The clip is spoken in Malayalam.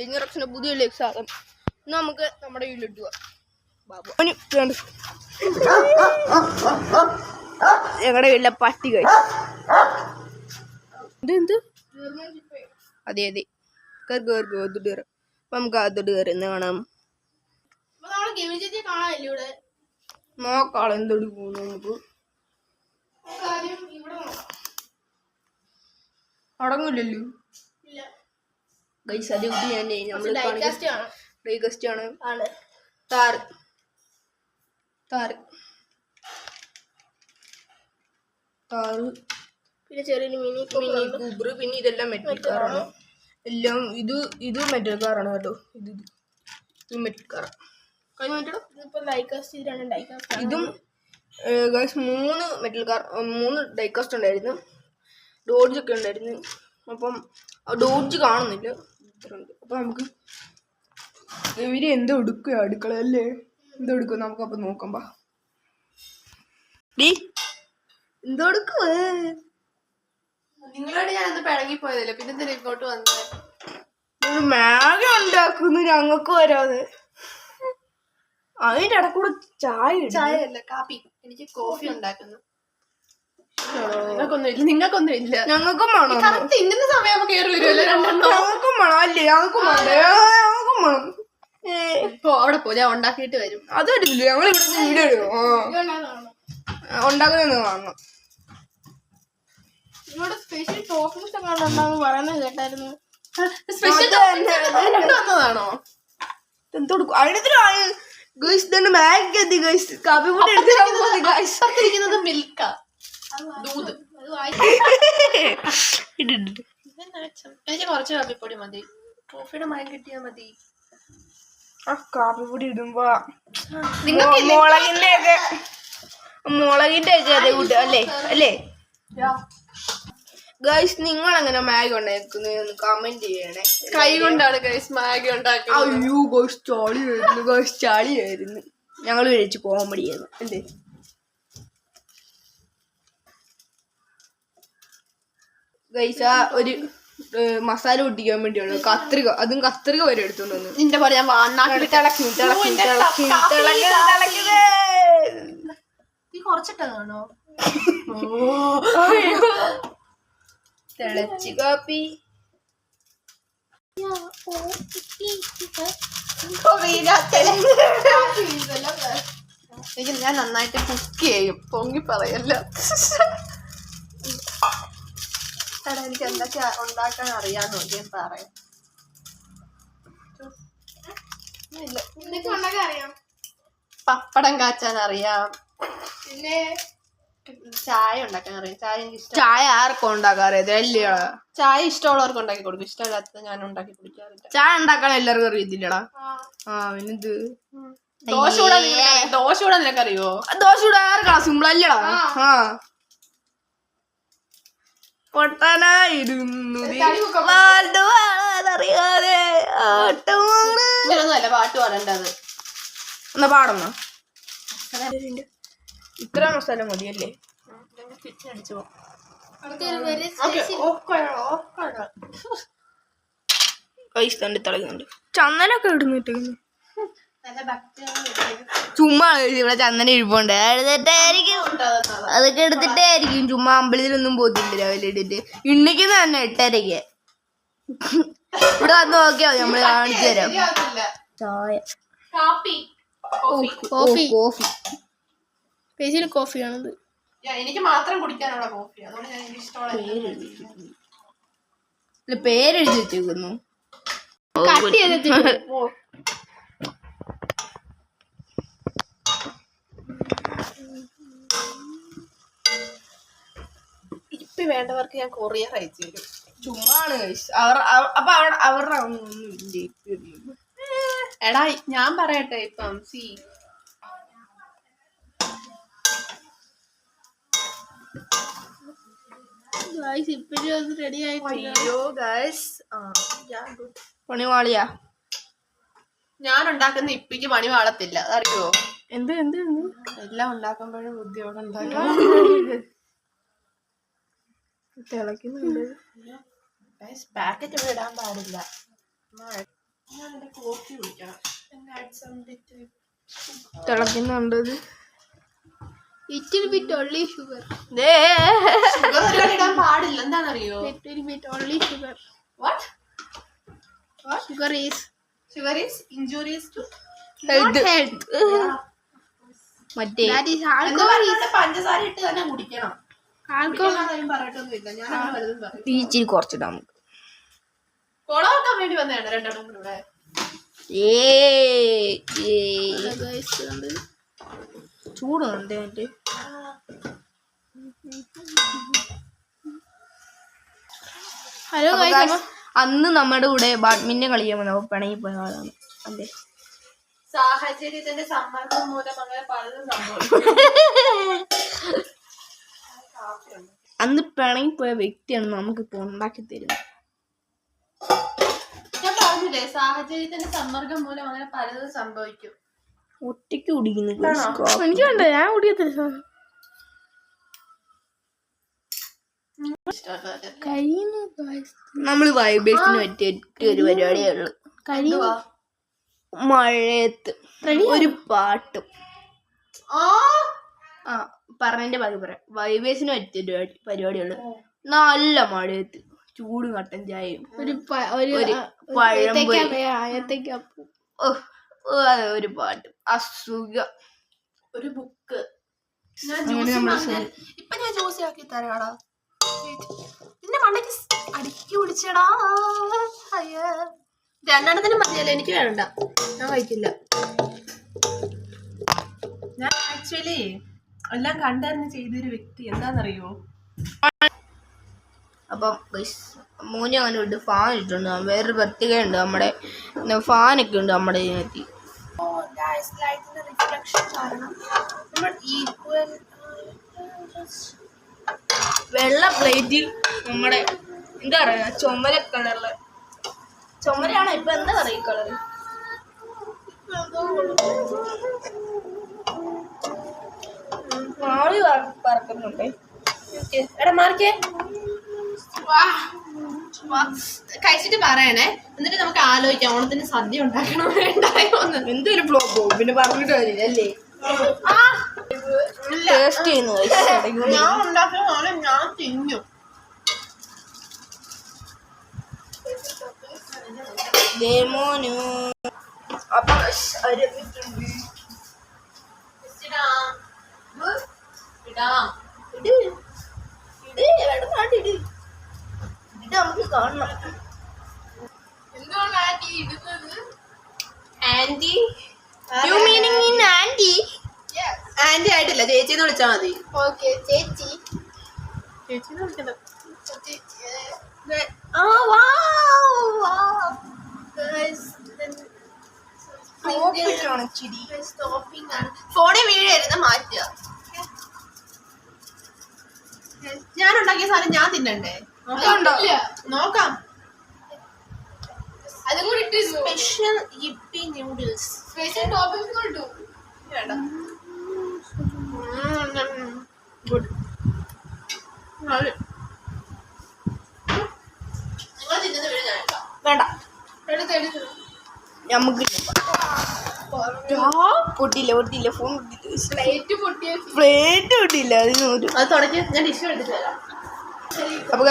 ലിംഗറക്ഷന് പുതിയ സാധനം നമുക്ക് നമ്മുടെ വീട്ടിലിട്ട് ഞങ്ങളുടെ വീട്ടിലെ പട്ടി കഴിച്ചു. അതെ അതെ കയറി നമുക്ക് അതോട്ട് കയറി എന്ന് കാണാം. നോക്കാളെ എന്തെടുക്കും നമുക്ക് അടങ്ങില്ലല്ലോ. ഗൈസ് അതേ കുട്ടി ഞാൻ ഡൈഗസ്റ്റ് ആണ്. താറ് താറ് താറ് പിന്നെ ചെറിയൊരു മിനി കൂബർ. പിന്നെ ഇതെല്ലാം മെറ്റൽ കാറാണ്. എല്ലാം ഇത് മെറ്റൽ കാറാണ് കേട്ടോ. ഇത് മെറ്റൽ കാറാണ്. ഇതും ഗൈസ് 3 മെറ്റൽ കാർ 3 ഡൈകാസ്റ്റ് ഉണ്ടായിരുന്നു. ഡോഡ്ജ് ഒക്കെ ഉണ്ടായിരുന്നു. അപ്പം ഡോഡ്ജ് കാണുന്നില്ല. അപ്പം നമുക്ക് ഇവര് എന്തോ എടുക്കുക അടുക്കള അല്ലേ എന്തോ എടുക്കും നമുക്കപ്പം നോക്കാം. എന്തോ എടുക്കുക നിങ്ങളോട് ഞാൻ ഒന്ന് പിഴങ്ങിപ്പോയതല്ലേ പിന്നെ എന്തിനാ ഇങ്ങോട്ട് വന്നത്? മാഗി ഉണ്ടാക്കുന്നു ഞങ്ങൾക്ക് വരാതെ. അതിന്റെ ഇടക്കൂടെ ചായ അല്ല കാപ്പി. എനിക്ക് കോഫി ഉണ്ടാക്കുന്നു. നിങ്ങൾക്കൊന്നും ഇല്ല. ഞങ്ങൾക്കും വേണം. ഇന്ന സമയം കയറി വരുമല്ലോ. ഞങ്ങൾക്കും വേണം അല്ലേ? ഞങ്ങൾക്കും വേണം. ഇപ്പൊ അവിടെ പോ ഞാൻ ഉണ്ടാക്കിയിട്ട് വരും. അത് പറ്റില്ല. ഞങ്ങൾ ഇവിടെ വീഡിയോ എടുക്കും. ഉണ്ടാക്കുന്ന കാണണം. ഇവിടെ സ്പെഷ്യൽ ടോപ്പിംഗ്സ് ഒക്കെ പറയുന്നത് കേട്ടായിരുന്നു. വന്നതാണോ? എന്തെടുക്കും അതിനകത്ത് മാഗി കാപ്പി പൊടി എടുത്തിരിക്കുന്നത് മിൽക്കാ എനിക്ക് കുറച്ച് കാപ്പിപ്പൊടി മതി. കോഫിയുടെ മയം കിട്ടിയാ മതി. കാപ്പിപ്പൊടി ഇടുമ്പോ മുളകിന്റെ ഒക്കെ അതേ കൂട്ട അല്ലേ അല്ലേ ഗൈസ്? നിങ്ങൾ എങ്ങനെ മാഗി ഉണ്ടാക്കുന്നത് കമന്റ് ചെയ്യണേ. കൈ കൊണ്ടാണ് ഗൈസ് മാഗി ഉണ്ടാക്കുന്നത്. അയ്യോ ഗൈസ് ചാളിയായിരുന്നു. ഞങ്ങൾ വിളിച്ച് കോമഡിയായിരുന്നു അല്ലേ? ഗൈസ് ഒരു മസാല പൊട്ടിക്കാൻ വേണ്ടിയാണ് കത്രിക. അതും കത്രിക വരെ എടുത്തോണ്ട് വന്നു. നിന്റെ പോലെ ഞാൻ കുറച്ചിട്ടാണോ തിളച്ച് കാപ്പി. ഞാൻ നന്നായിട്ട് കുക്ക് ചെയ്യും. പൊങ്ങി പറയല്ല. എനിക്ക് എന്തൊക്കെ ഉണ്ടാക്കാൻ അറിയാന്ന് നോക്കിയാൽ പറയാം. പപ്പടം കാച്ചാൻ അറിയാം. പിന്നെ ചായ ഉണ്ടാക്കാൻ അറിയാം. ചായ എനിക്ക് ഇഷ്ടം. ചായ ആർക്കും ഉണ്ടാക്കാറിയത് അല്ലേ? ചായ ഇഷ്ടമുള്ളവർക്ക് ഉണ്ടാക്കി കൊടുക്കും. ഇഷ്ടമില്ലാത്തത് ഞാൻ ഉണ്ടാക്കി കുടിക്കാറില്ല. ചായ ഉണ്ടാക്കാൻ എല്ലാവർക്കും അറിയത്തില്ലടാ. പിന്നെന്ത് ദോശ ചൂടാ നിനക്കറിയോ? ദോശ ചൂടാ ആർക്കാ? സിമ്പിൾ അല്ലടാ. പൊട്ടനായിരുന്നു അറിയാതെ ഇങ്ങനൊന്നുമല്ല പാട്ട് പാടേണ്ടത്. എന്നാ പാടുന്ന ഇത്ര മസാല മതിയല്ലേ? അടിച്ചു പൈസ തണ്ടി തിളക്കുന്നുണ്ട്. ചന്ദനൊക്കെ ഇടുന്നിട്ടേക്കുന്നു. ചുമ്മാ ഇവിടെ ചന്ദന ഇരിപ്പുണ്ട്. അതൊക്കെ എടുത്തിട്ടായിരിക്കും. ചുമ്മാ അമ്പലത്തിലൊന്നും പോത്തില്ല രാവിലെ ഇട്ടിട്ട്. ഇണ്ണിക്കുന്ന തന്നെ 8:30 ഇവിടെ വന്ന് നോക്കിയാ മതി. നമ്മള് കാണിച്ചു തരാം. ചായ കോഫി കോഫിയാണത്. എനിക്ക് മാത്രം കുടിക്കാനുള്ള കോഫി. അതുകൊണ്ട് ഞാൻ എനിക്ക് ഇഷ്ടമുള്ള പേരെഴുതി വെച്ചേക്കുന്നു. ഇപ്പൊ വേണ്ടവർക്ക് ഞാൻ കൊറിയർ അയച്ചു തരും. ചുമ്മാണ് അപ്പൊ അവരുടെ എടാ ഞാൻ പറയട്ടെ. ഇപ്പം പണിവാളിയാ ഞാൻ ഉണ്ടാക്കുന്ന ഇപ്പിക്ക് പണി വാളത്തില്ല. അറിയോ? എന്ത് എല്ലാം ഉണ്ടാക്കുമ്പോഴും ബുദ്ധിയോടെ ഉണ്ടാക്കണം. തിളക്കുന്നുണ്ട്. പാക്കറ്റ് ഇവിടെ ഇടാൻ പാടില്ല. ഞാൻ കോഫി കുടിക്കണം. തിളക്കുന്നുണ്ട് ഇത്. Little bit only sugar. ഇടാൻ പാടില്ല. എന്താണെന്നറിയോ? Little bit only sugar. What? Sugar is Sugar is injurious to not ഇത് health. മറ്റേ That is എന്ന് alcohol. പറഞ്ഞിട്ട് പഞ്ചസാര ഇട്ട് തന്നെ കുടിക്കണം. Alcohol. കുടിക്കണമെന്നൊന്നും പറയട്ടൊന്നുമില്ല. ഞാൻ അങ്ങനെ വലുതും പറയും. ഇച്ചിരി കുറച്ചിടാം നമുക്ക്. കുളമാക്കാൻ വേണ്ടി വന്നതാണ് രണ്ടെണ്ണം കൂടെ ഇവിടെ. Guys, ചൂടുണ്ട് മറ്റേ. hello അപ്പൊ guys. guys, അന്ന് നമ്മുടെ കൂടെ ബാഡ്മിന്റൺ കളിക്കാൻ വന്നപ്പോ പിണങ്ങി പോയ ആളാണ്. അതെ, സാഹചര്യത്തിന്റെ സമ്മർദ്ദം മൂലം അങ്ങനെ പലതും സംഭവിക്കും. അന്ന് പിണങ്ങി പോയ വ്യക്തിയാണ് നമുക്കിപ്പോ ഉണ്ടാക്കി തരുന്നത്. ഞാൻ പറഞ്ഞില്ലേ, സാഹചര്യത്തിന്റെ സമ്മർദ്ദം മൂലം അങ്ങനെ പലതും സംഭവിക്കും. ഒറ്റയ്ക്ക് കുടിക്കുന്നു. എനിക്ക് വേണ്ട, ഞാൻ കുടിക്കത്തില്ല. കഴിയുന്നു guys. നമ്മള് വൈബേഴ്സിന് പറ്റിയ ഒരു പരിപാടിയേ ഉള്ളു. കഴിയുന്നു. മഴയത്ത് ഒരു പാട്ടും പറഞ്ഞതിന്റെ ബാക്കി പറയാം. വൈബേഴ്സിന് പറ്റിയ പരിപാടിയുള്ളു. നല്ല മഴയത്ത് ചൂടും കട്ടൻ ചായയും ഒരു പഴംപൊരി, ഏത്തയ്ക്കപ്പം. ഒരു പാട്ടും അസുഖം ഒരു ബുക്ക്. ഇപ്പൊ ഞാൻ ജ്യൂസ് ആക്കി തരാടാ. നിന്റെ മണ്ടയ്ക്ക് അടുക്കി പിടിച്ചടാ. രണ്ടെണ്ണത്തിന് മതിയല്ലോ, എനിക്ക് വേണ്ട, ഞാൻ കഴിക്കില്ല. ഞാൻ ആക്ച്വലി എല്ലാം കണ്ടറിഞ്ഞ് ചെയ്തൊരു വ്യക്തി. എന്താണെന്നറിയോ? അപ്പം മോനെ അങ്ങനെ ഉണ്ട്. ഫാൻ ഇട്ടുണ്ട്. വേറൊരു പ്രത്യേകത ഉണ്ട്, നമ്മുടെ ഫാനൊക്കെ ഉണ്ട് നമ്മുടെ ഇതിനകത്ത്. വെള്ള പ്ലേറ്റിൽ നമ്മുടെ എന്താ പറയാ, ചുമല കളറില്. ചുമലയാണോ ഇപ്പൊ എന്താ പറയാ ഈ കളറ്? ആളി പറക്കുന്നുണ്ടേ. എടാ മാറിക്കേ, കഴിച്ചിട്ട് പറയണേ. എന്നിട്ട് നമുക്ക് ആലോചിക്കാം ഓണത്തിന് സദ്യ ഉണ്ടാക്കണം വേണ്ടായോന്ന്. എന്തൊരു ഫ്ലോപ്പോ, പിന്നെ പറഞ്ഞിട്ട് കാര്യമില്ല അല്ലേ? ടേസ്റ്റ് ചെയ്യുന്നു ഞാൻ ഉണ്ടാക്കിയ പോലെ ഞാൻ തിന്നു. ദേമോനു. അപ്പൊ നമുക്ക് കാണണം. Anti You meaning in auntie? Anti ആയിട്ടില്ല, ചേച്ചിന്ന് വിളിച്ചാ മതി. Okay, ചേച്ചി. ചേച്ചിന്ന് വിളിക്കണ്ട. ഫോണിൽ വീഴരുത്, മാറ്റുക. ഞാൻ ഉണ്ടാക്കിയ സാധനം ഞാൻ തിന്നണ്ടേ? നോക്കാം. അതും കൂടി ഇട്ട് സ്പെഷ്യൽ യിപ്പി നൂഡിൽസ്. സ്പെഷ്യൽ ടോപ്പിംഗ്സ് കൊണ്ടു. വേണ്ട. ഗുഡ്. നിങ്ങൾ തിന്നത് വീട് ഞാൻ വേണ്ട, എടുത്ത് നമുക്ക് പൊട്ടില്ല ഫോൺ പൊട്ടില്ല, പ്ലേറ്റ് പൊട്ടിയ പ്ലേറ്റ് പൊട്ടില്ല. അതിനൊരു അത് തുടങ്ങി ഞാൻ ഡിഷ് എടുത്ത് തരാം. അപ്പൊ